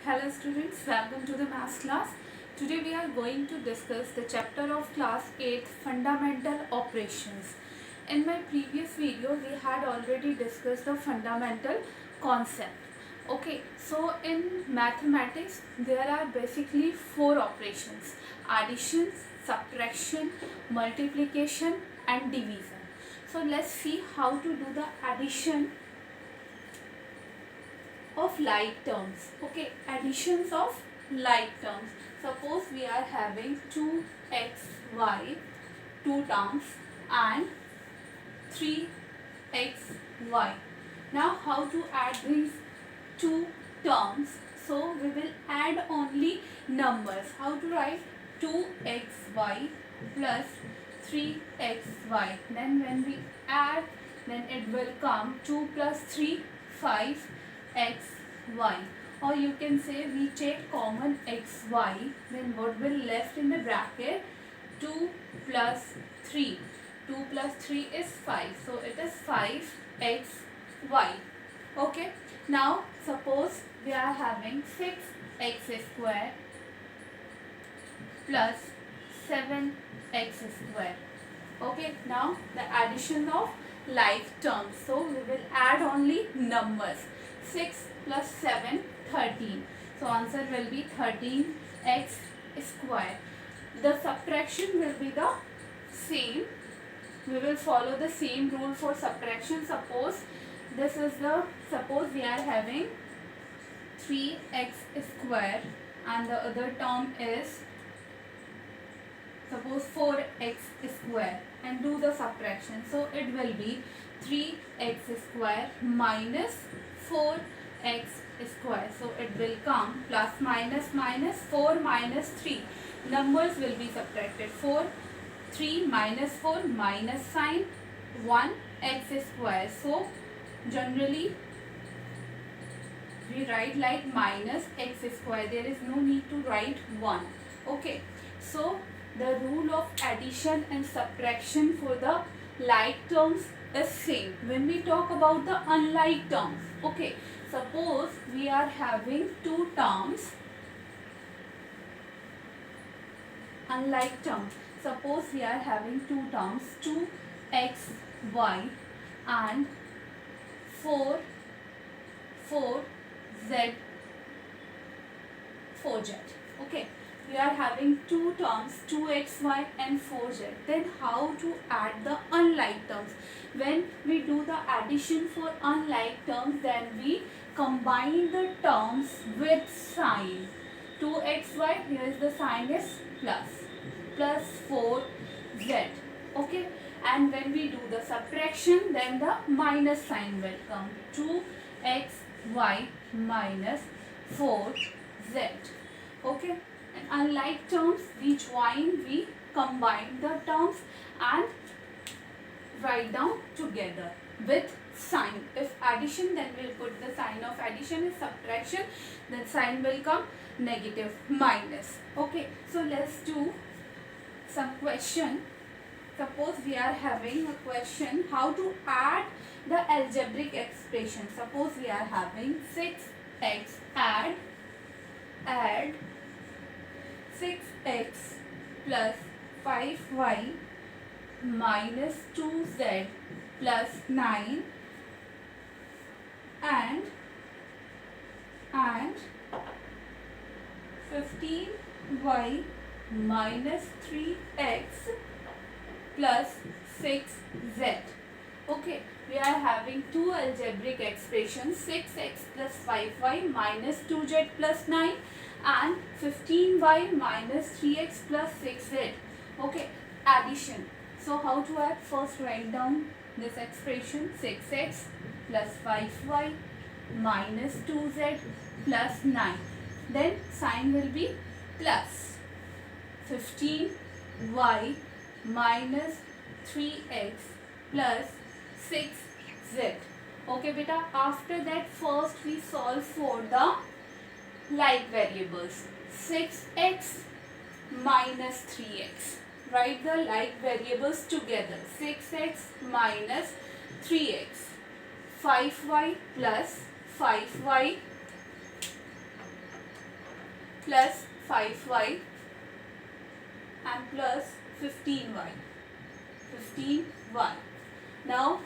Hello students, welcome to the maths class. Today we are going to discuss the chapter of class 8 fundamental operations. In my previous video we had already discussed the fundamental concept. Okay, so in mathematics there are basically four operations: addition, subtraction, multiplication and division. So let's see how to do the addition of like terms. Okay, additions of like terms. Suppose we are having 2xy, two terms, and 3xy. Now how to add these two terms? So we will add only numbers. How to write? 2xy plus 3xy. Then when we add, then it will come 2 plus 3, 5 xy, or you can say we take common xy, then what will left in the bracket? 2 plus 3. 2 plus 3 is 5, so it is 5xy. Okay, now suppose we are having 6x square plus 7x square. Okay, now the addition of like terms. So we will add only numbers. 6 plus 7, 13. So answer will be 13x square. The subtraction will be the same. We will follow the same rule for subtraction. Suppose we are having 3x square and the other term is suppose 4x square, and do the subtraction. So it will be 3x square minus 4x square. So it will come plus minus minus 4 minus 3. Numbers will be subtracted. 4, 3 minus 4 minus sign 1x square. So generally we write like minus x square. There is no need to write 1. Okay. So the rule of addition and subtraction for the like terms is same. When we talk about the unlike terms, okay, suppose we are having two terms, unlike terms. Suppose we are having two terms, 2xy and 4z 4z. Okay, we are having two terms, 2xy and 4z. Then how to add the unlike terms? When we do the addition for unlike terms, then we combine the terms with sign. 2xy, here is the sign is plus 4z. Okay, and when we do the subtraction, then the minus sign will come. 2xy minus 4z. Okay, and unlike terms, we combine the terms and write down together with sign. If addition, then we'll put the sign of addition. If subtraction, then sign will come negative, minus. Okay, so let's do some question. Suppose we are having a question how to add the algebraic expression. Suppose we are having 6x, add 6x plus 5y minus 2z plus 9 and 15y minus 3x plus 6z. Okay, we are having two algebraic expressions, 6x plus 5y minus 2z plus 9 and 15y minus 3x plus 6z. Okay, addition. So how to add? First write down this expression, 6x plus 5y minus 2z plus 9. Then sign will be plus 15y minus 3x plus 6z. Okay beta, after that first we solve for the like variables. 6x minus 3x. Write the like variables together. 6x minus 3x. 5y plus 5y plus 5y and plus 15y. 15y. Now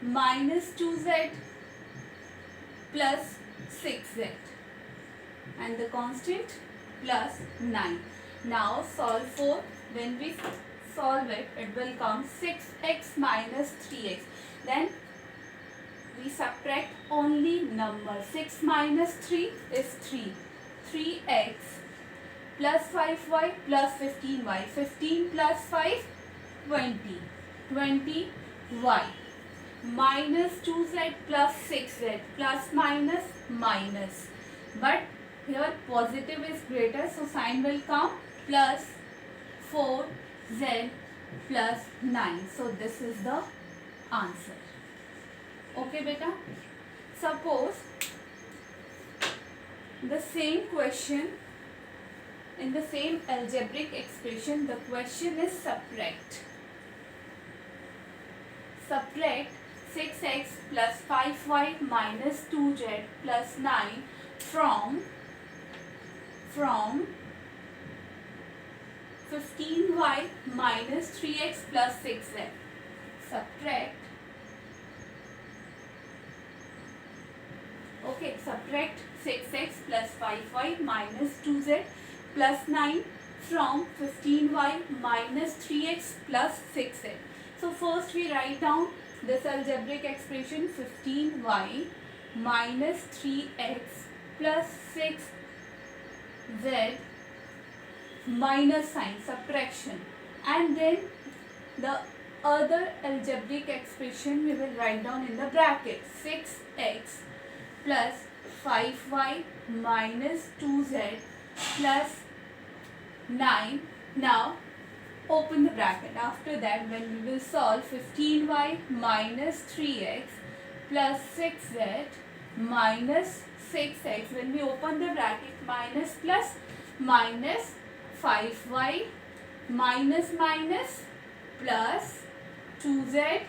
minus 2z plus 6z and the constant plus 9. Now solve for, when we solve it, it will come 6x minus 3x. Then we subtract only number. 6 minus 3 is 3. 3x plus 5y plus 15y. 15 plus 5, 20. 20y. Minus 2z plus 6z. Plus minus minus. But here positive is greater, so sign will come plus 4z plus 9. So this is the answer. Okay beta. Suppose the same question, in the same algebraic expression, the question is subtract. Subtract 6x plus 5y minus 2z plus 9 from 15y minus 3x plus 6z. Subtract. Okay, subtract 6x plus 5y minus 2z plus 9 from 15y minus 3x plus 6z. So first we write down this algebraic expression, 15y minus 3x plus 6z minus sign, subtraction, and then the other algebraic expression we will write down in the bracket, 6x plus 5y minus 2z plus 9. Now open the bracket. After that, when we will solve 15y minus 3x plus 6z minus 6x, when we open the bracket, minus plus minus 5y minus minus plus 2z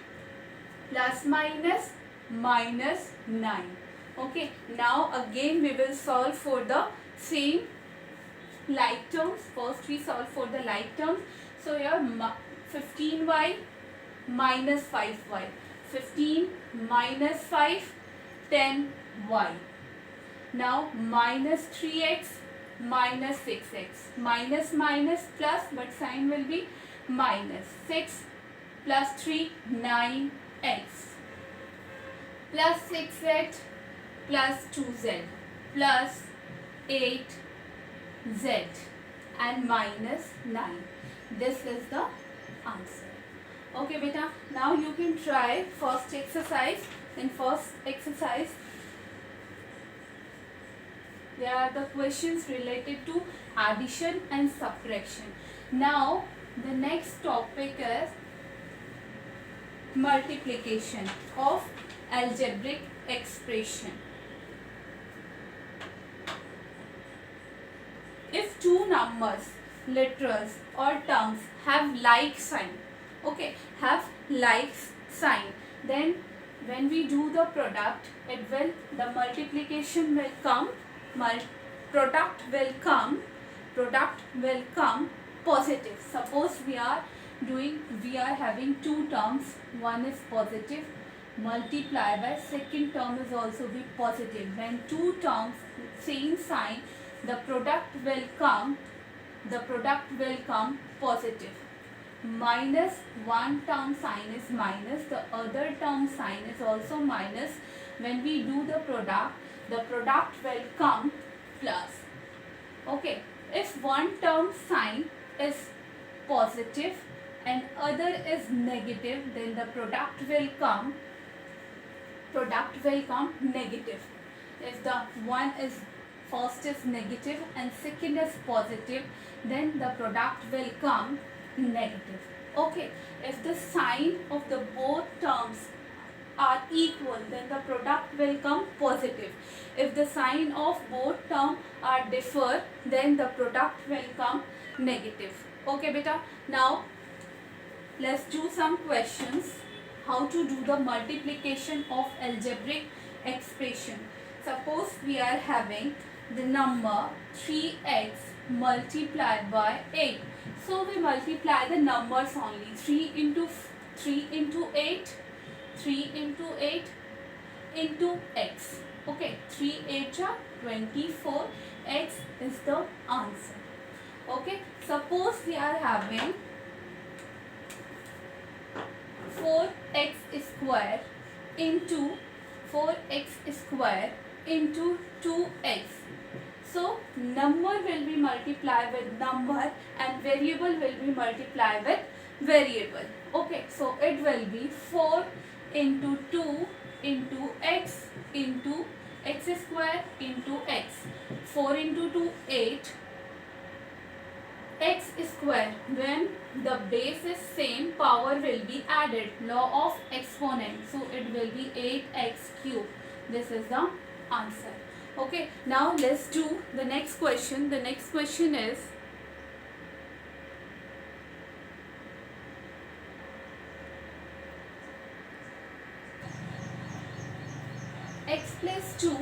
plus minus minus 9. Okay, now again we will solve for the same like terms. First we solve for the like terms. So here 15y minus 5y. 15 minus 5, 10y. Now minus 3x minus 6x. Minus minus plus, but sign will be minus. 6 plus 3, 9x. Plus 6z plus 2z plus 8z and minus 9. This is the answer. Okay beta, now you can try first exercise. In first exercise, there are the questions related to addition and subtraction. Now the next topic is multiplication of algebraic expression. If two numbers, literals or terms have like sign, okay, have like sign, then when we do the product, the multiplication will come, product will come positive. Suppose we are having two terms, one is positive, multiply by second term is also be positive. When two terms same sign, the product will come positive. Minus one term sign is minus, the other term sign is also minus. When we do the product will come plus. Okay, if one term sign is positive and other is negative, then the product will come negative. If the one is first is negative and second is positive, then the product will come negative. Okay, if the sign of the both terms are equal, then the product will come positive. If the sign of both terms are differ, then the product will come negative. Okay beta, now let's do some questions. How to do the multiplication of algebraic expression. Suppose we are having the number 3x multiplied by 8. So we multiply the numbers only. 3 into 8, 3 into 8 into x. Okay, 3 8 are 24. X is the answer. Okay, suppose we are having 4x square into 4x square into 2x. So number will be multiplied with number and variable will be multiplied with variable. Okay, so it will be 4 into 2 into x square into x. 4 into 2 8 x square. When the base is same, power will be added, law of exponent, so it will be 8x cube. This is the answer. Okay, now let's do the next question. The next question is x plus 2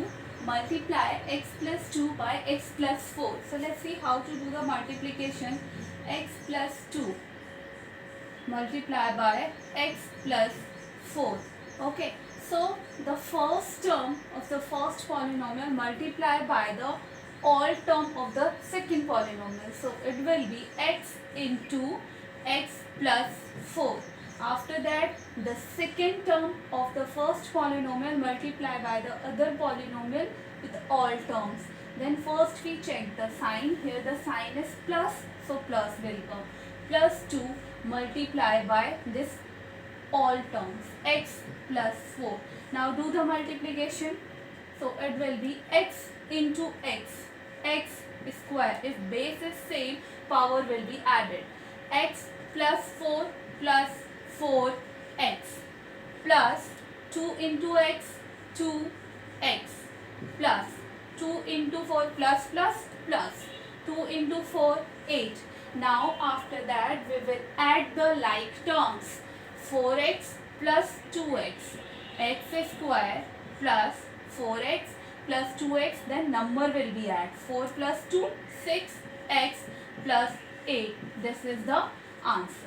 multiply x plus 2 by x plus 4. So let's see how to do the multiplication. X plus 2 multiply by x plus 4. Okay, so the first term of the first polynomial multiply by the all term of the second polynomial. So it will be x into x plus 4. After that, the second term of the first polynomial multiply by the other polynomial with all terms. Then first we check the sign. Here the sign is plus, so plus will come. Plus 2 multiply by this all terms, x plus 4. Now do the multiplication. So it will be x into x square. If base is same, power will be added. X plus 4 plus 4x plus 2 into x 2x plus 2 into 4 plus 2 into 4 8. Now after that we will add the like terms. 4x plus 2x, x square plus 4x plus 2x, then number will be added. 4 plus 2 6x plus 8. This is the answer.